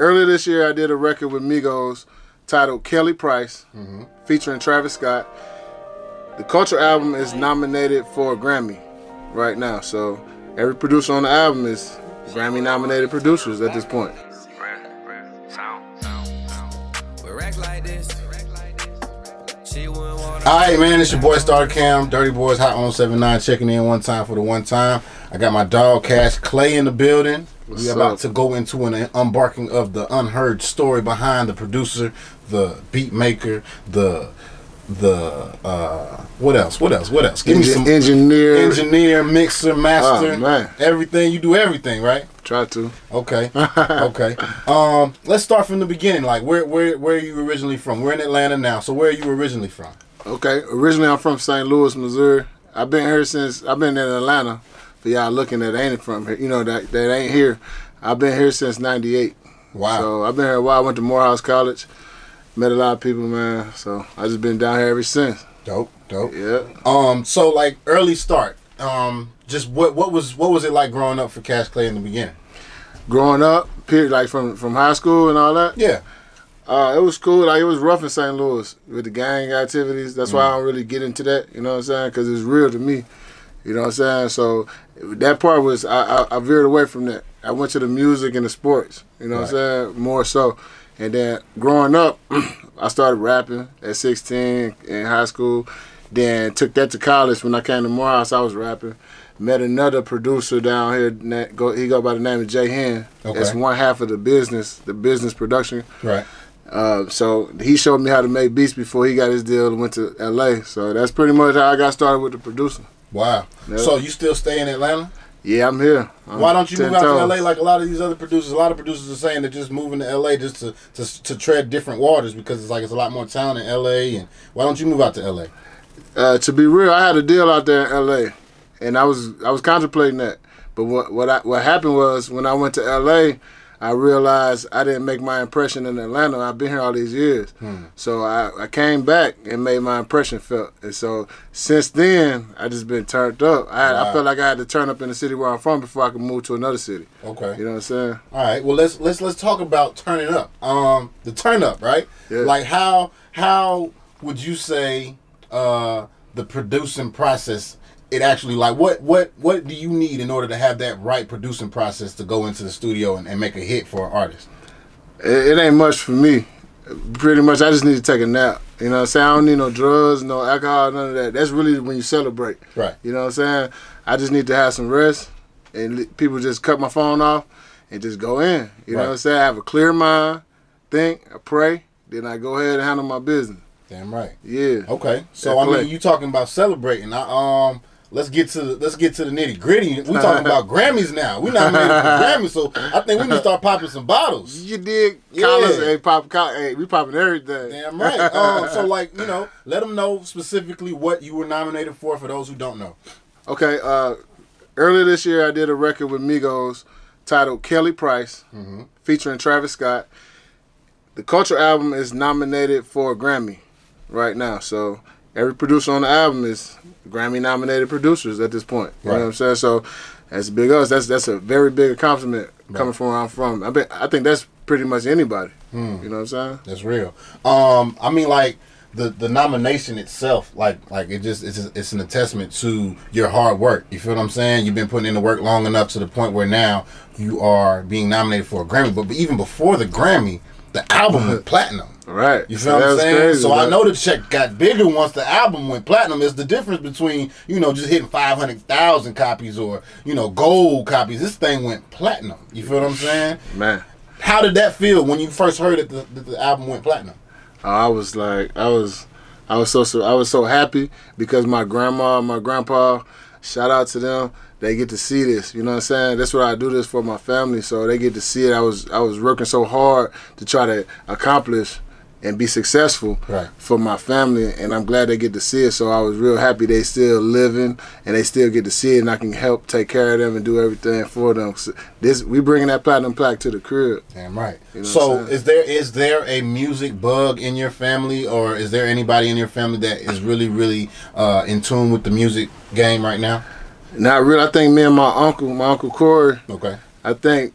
Earlier this year, I did a record with Migos titled Kelly Price, featuring Travis Scott. The Culture album is nominated for a Grammy right now, so every producer on the album is Grammy-nominated producers at this point. Alright, man, it's your boy Starter Cam, Dirty Boys Hot 179, checking in one time for the one time. I got my dog Cash Clay in the building. We're about to go into an unbarking of the unheard story behind the producer, the beat maker, what else? Give me some engineer, mixer, master, everything. You do everything, right? Try to. Okay. Okay. Let's start from the beginning. Like, where are you originally from? We're in Atlanta now, so where are you originally from? Okay. Originally, I'm from St. Louis, Missouri. I've been in Atlanta. For y'all looking at ain't from here, you know, that ain't here. I've been here since '98. Wow. So I've been here a while. I went to Morehouse College. Met a lot of people, man. So I just been down here ever since. Dope. Yeah. So like early start. Just what was it like growing up for Cash Clay in the beginning? Growing up, period, like from high school and all that. Yeah. It was cool. Like, it was rough in St. Louis with the gang activities. That's why I don't really get into that. You know what I'm saying? Because it's real to me. You know what I'm saying? So that part was, I veered away from that. I went to the music and the sports. You know what I'm saying? More so. And then growing up, I started rapping at 16 in high school. Then took that to college. When I came to Morehouse, I was rapping. Met another producer down here. He go by the name of Jay Hen. Okay. That's one half of the business production. Right. So he showed me how to make beats before he got his deal and went to LA. So that's pretty much how I got started with the producing. Wow. Yep. So you still stay in Atlanta? Yeah, I'm here. Why don't you move out to LA like a lot of these other producers? A lot of producers are saying they're just moving to LA just to tread different waters because it's a lot more talent in LA. And why don't you move out to LA? To be real, I had a deal out there in LA, and I was contemplating that. But what happened was when I went to LA, I realized I didn't make my impression in Atlanta. I've been here all these years. So I came back and made my impression felt. And so since then, I just been turned up. I felt like I had to turn up in the city where I'm from before I could move to another city. Okay. You know what I'm saying? All right. Well, let's talk about turning up. The turn up, right? Yeah. Like how would you say the producing process, it actually, like, what do you need in order to have that right producing process to go into the studio and make a hit for an artist? It ain't much for me. Pretty much, I just need to take a nap. You know what I'm saying? I don't need no drugs, no alcohol, none of that. That's really when you celebrate. Right. You know what I'm saying? I just need to have some rest, and people just cut my phone off and just go in. You know what I'm saying? I have a clear mind, think, I pray, then I go ahead and handle my business. Damn right. Yeah. Okay. So I mean, you talking about celebrating? Let's get to the nitty gritty. We talking about Grammys now. We nominated for Grammys, so I think we need to start popping some bottles. You dig? Yeah. Collars, we popping everything. Damn right. So like, you know, let them know specifically what you were nominated for those who don't know. Okay. Earlier this year, I did a record with Migos titled Kelly Price, featuring Travis Scott. The Culture album is nominated for a Grammy right now, so every producer on the album is Grammy-nominated producers at this point. You know what I'm saying? So that's big us. That's a very big accomplishment coming from where I'm from. I think that's pretty much anybody. You know what I'm saying? That's real. I mean, like the nomination itself, like it's an attestament to your hard work. You feel what I'm saying? You've been putting in the work long enough to the point where now you are being nominated for a Grammy. But even before the Grammy, the album went platinum. Right. You feel what I'm saying? Crazy, so I know the check got bigger once the album went platinum. It's the difference between, you know, just hitting 500,000 copies or, you know, gold copies. This thing went platinum. You feel what I'm saying? Man. How did that feel when you first heard that the album went platinum? I was so happy because my grandma, my grandpa, shout out to them. They get to see this, you know what I'm saying? That's what I do this for my family, so they get to see it. I was working so hard to try to accomplish and be successful for my family, and I'm glad they get to see it. So I was real happy they still living and they still get to see it, and I can help take care of them and do everything for them. So we bringing that platinum plaque to the crib. Damn right. You know so is there a music bug in your family, or is there anybody in your family that is really in tune with the music game right now? Not really. I think me and my uncle Corey. Okay. I think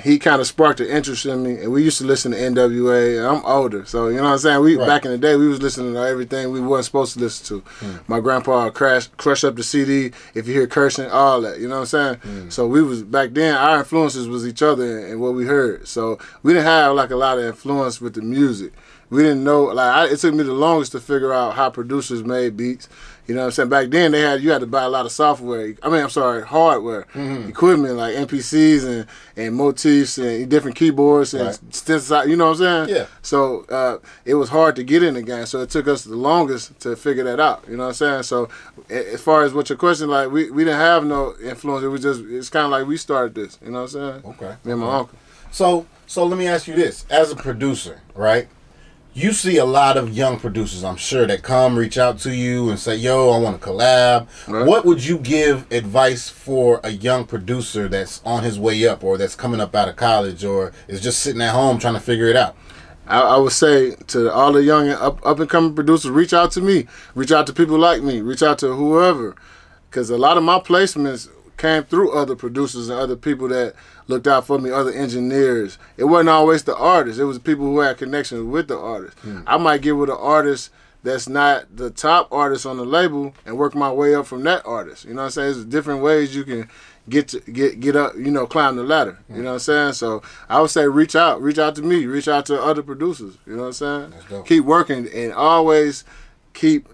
he kind of sparked an interest in me, and we used to listen to NWA. And I'm older, so you know what I'm saying. We back in the day, we was listening to everything we wasn't supposed to listen to. My grandpa crush up the CD if you hear cursing, all that. You know what I'm saying. So we was back then. Our influences was each other and what we heard. So we didn't have like a lot of influence with the music. We didn't know. Like it took me the longest to figure out how producers made beats. You know what I'm saying? Back then, you had to buy a lot of software. Hardware, equipment like MPCs and motifs and different keyboards and synthesizers. You know what I'm saying? Yeah. So it was hard to get in the game. So it took us the longest to figure that out. You know what I'm saying? So as far as what your question, like we didn't have no influence. It was it's kind of like we started this. You know what I'm saying? Okay. Me and my uncle. So let me ask you this: as a producer, right? You see a lot of young producers, I'm sure, that reach out to you and say, yo, I want to collab. Right. What would you give advice for a young producer that's on his way up or that's coming up out of college or is just sitting at home trying to figure it out? I would say to all the young up-and-coming producers, reach out to me. Reach out to people like me. Reach out to whoever. Because a lot of my placements came through other producers and other people that looked out for me, other engineers. It wasn't always the artists. It was people who had connections with the artists. I might get with an artist that's not the top artist on the label and work my way up from that artist. You know what I'm saying? There's different ways you can get up, you know, climb the ladder. You know what I'm saying? So I would say reach out to me, reach out to other producers. You know what I'm saying? Keep working and always keep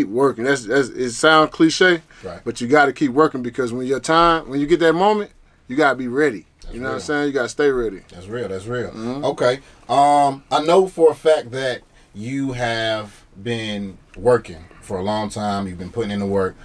working. It sounds cliche, but you got to keep working because when you get that moment, you gotta be ready. You know what I'm saying? You gotta stay ready. That's real. Okay. I know for a fact that you have been working for a long time. You've been putting in the work.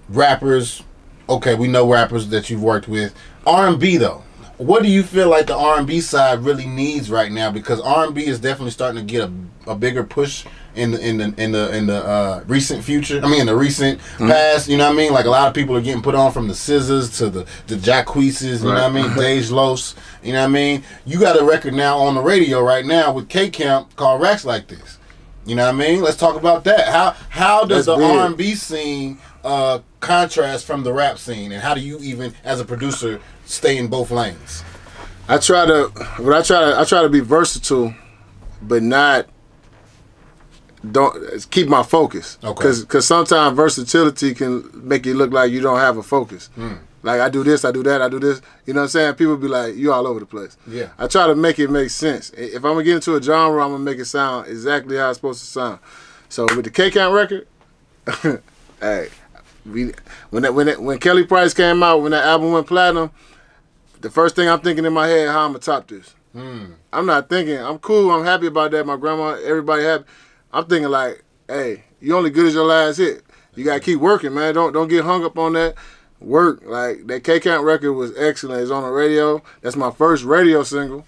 Rappers, okay, we know rappers that you've worked with. R&B though, what do you feel like the R&B side really needs right now? Because R&B is definitely starting to get a bigger push in the recent future. I mean, in the recent past. You know what I mean? Like a lot of people are getting put on from the Scissors to the Jacqueeces. You know what I mean? Dej Los. You know what I mean? You got a record now on the radio right now with K-Camp called Racks Like This. You know what I mean? Let's talk about that. How does the R&B scene contrast from the rap scene, and how do you even, as a producer, stay in both lanes? I try to be versatile, but don't keep my focus. Okay. Because sometimes versatility can make you look like you don't have a focus. Like I do this, I do that, I do this. You know what I'm saying? People be like, you all over the place. Yeah. I try to make it make sense. If I'm gonna get into a genre, I'm gonna make it sound exactly how it's supposed to sound. So with the K-Camp record, hey, when Kelly Price came out, when that album went platinum, the first thing I'm thinking in my head, how I'm gonna top this. I'm not thinking, I'm cool, I'm happy about that, my grandma, everybody happy. I'm thinking like, hey, you only good as your last hit. You gotta keep working, man. Don't get hung up on that. Work. Like that K-Camp record was excellent. It's on the radio. That's my first radio single.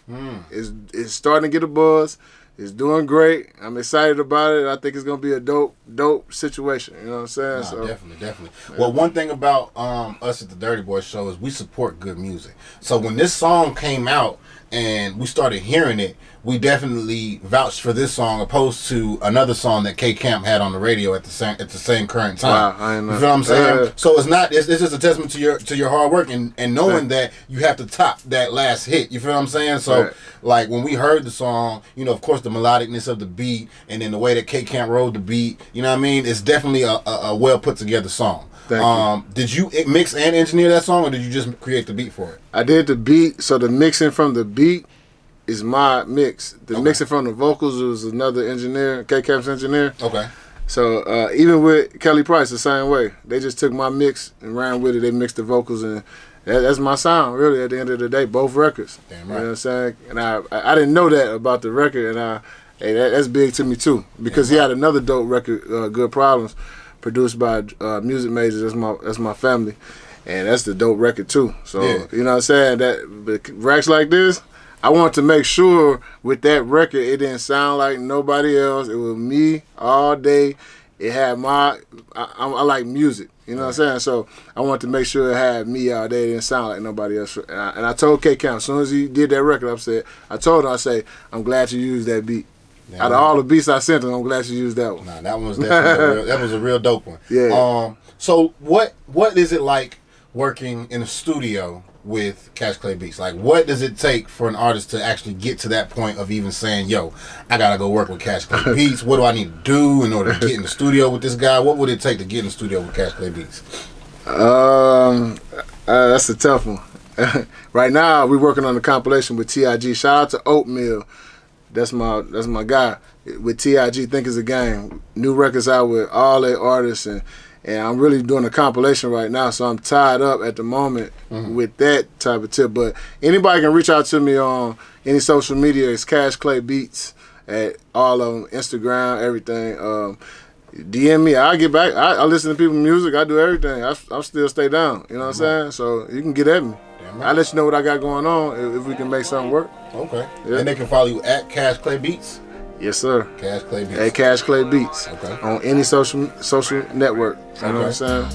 It's starting to get a buzz. It's doing great. I'm excited about it. I think it's gonna be a dope situation. You know what I'm saying? So definitely. Yeah. Well, one thing about us at the Durtty Boy Show is we support good music. So when this song came out and we started hearing it, we definitely vouched for this song opposed to another song that K-Camp had on the radio at the same current time. Wow, I know. You know what I'm saying? So it's just a testament to your hard work and knowing that you have to top that last hit. You feel what I'm saying? So like when we heard the song, you know, of course the melodicness of the beat and then the way that K-Camp rode the beat, you know what I mean? It's definitely a well put together song. Did you mix and engineer that song, or did you just create the beat for it? I did the beat, so the mixing from the beat is my mix. The mixing from the vocals was another engineer, K-Camp's engineer. Okay. So even with Kelly Price, the same way. They just took my mix and ran with it. They mixed the vocals, and that's my sound, really, at the end of the day, both records. Damn right. You know what I'm saying? And I didn't know that about the record, and that's big to me, too, because he had another dope record, Good Problems, produced by Music Majors. That's my family, and that's the dope record too. So you know what I'm saying? That Racks Like This, I want to make sure with that record it didn't sound like nobody else. It was me all day. It had I like music. You know what I'm saying? So I want to make sure it had me all day. It didn't sound like nobody else. And I told K-Camp, as soon as he did that record, I told him, I'm glad you used that beat. Yeah, out of all the beats I sent him, I'm glad you used that one. Nah, that one was definitely that was a real dope one. Yeah. So what is it like working in a studio with CashClayBeats? Like, what does it take for an artist to actually get to that point of even saying, yo, I gotta go work with CashClayBeats? What do I need to do in order to get in the studio with this guy? What would it take to get in the studio with CashClayBeats? That's a tough one. Right now, we're working on a compilation with T.I.G. Shout out to Oatmeal. That's my guy. With T.I.G. Think It's a Game. New records out with all their artists, and I'm really doing a compilation right now, so I'm tied up at the moment with that type of tip. But anybody can reach out to me on any social media. It's CashClayBeats at all of them, Instagram, everything. DM me. I get back. I listen to people's music. I do everything. I still stay down. You know what I'm saying? So you can get at me. I'll let you know what I got going on if we can make something work. Okay. Yeah. And they can follow you at CashClayBeats? Yes, sir. CashClayBeats. At CashClayBeats. Okay. On any social network. You know what I'm saying?